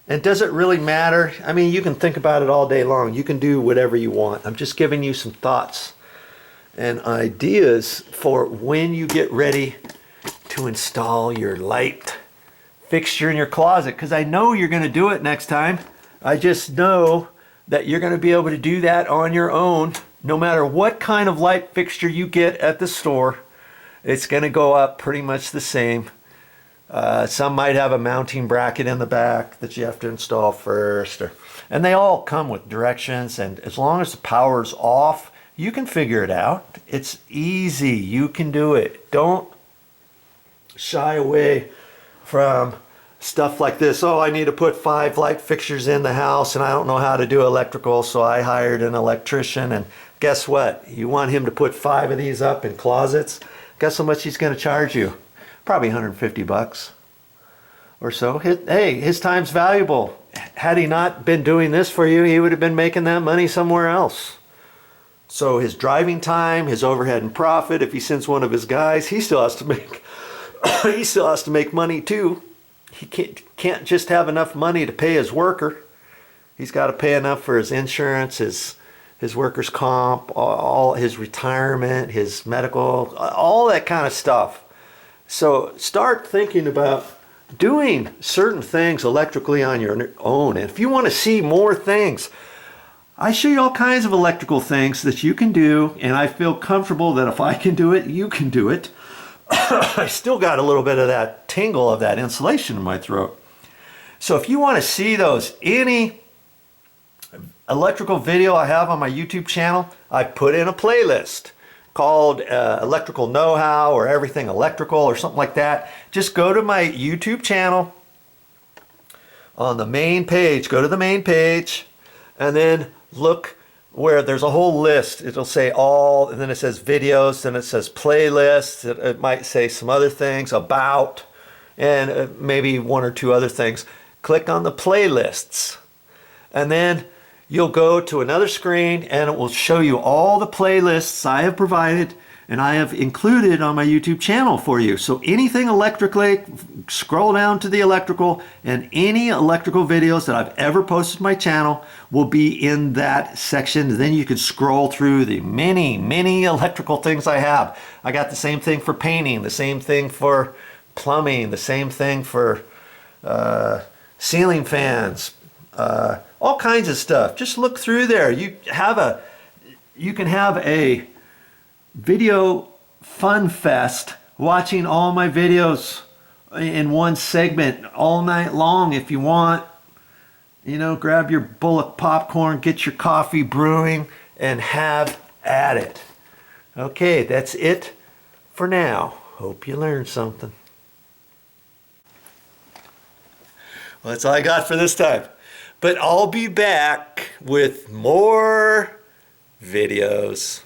And does it really matter? I mean, you can think about it all day long. You can do whatever you want. I'm just giving you some thoughts and ideas for when you get ready to install your light fixture in your closet, because I know you're going to do it next time. I just know that you're going to be able to do that on your own. No matter what kind of light fixture you get at the store, it's going to go up pretty much the same. Some might have a mounting bracket in the back that you have to install first, and they all come with directions, and as long as the power's off, you can figure it out. It's easy. You can do it. Don't shy away from stuff like this. Oh, I need to put 5 light fixtures in the house and I don't know how to do electrical, so I hired an electrician. And guess what? You want him to put 5 of these up in closets? Guess how much he's going to charge you? Probably 150 bucks or so. Hey, his time's valuable. Had he not been doing this for you, he would have been making that money somewhere else. So his driving time, his overhead and profit, if he sends one of his guys, he still has to make he still has to make money too. He can't just have enough money to pay his worker. He's got to pay enough for his insurance, his workers' comp, all his retirement, his medical, all that kind of stuff. So start thinking about doing certain things electrically on your own. And if you want to see more things, I show you all kinds of electrical things that you can do, and I feel comfortable that if I can do it, you can do it. I still got a little bit of that tingle of that insulation in my throat. So if you want to see any electrical video I have on my YouTube channel, I put in a playlist called Electrical Know-How or Everything Electrical or something like that. Just go to my YouTube channel on the main page. Go to the main page and then look where there's a whole list. It'll say all, and then it says videos, then it says playlists. It might say some other things about, and maybe 1 or 2 other things. Click on the playlists, and then you'll go to another screen and it will show you all the playlists I have provided and I have included on my YouTube channel for you. So anything electrically, scroll down to the electrical, and any electrical videos that I've ever posted to my channel will be in that section. Then you can scroll through the many electrical things I have. I got the same thing for painting, the same thing for plumbing, the same thing for ceiling fans, all kinds of stuff. Just look through there. You can have a video fun fest watching all my videos in one segment all night long if you want. You know, grab your bowl of popcorn, get your coffee brewing, and have at it. Okay, that's it for now. Hope you learned something. Well, that's all I got for this time. But I'll be back with more videos.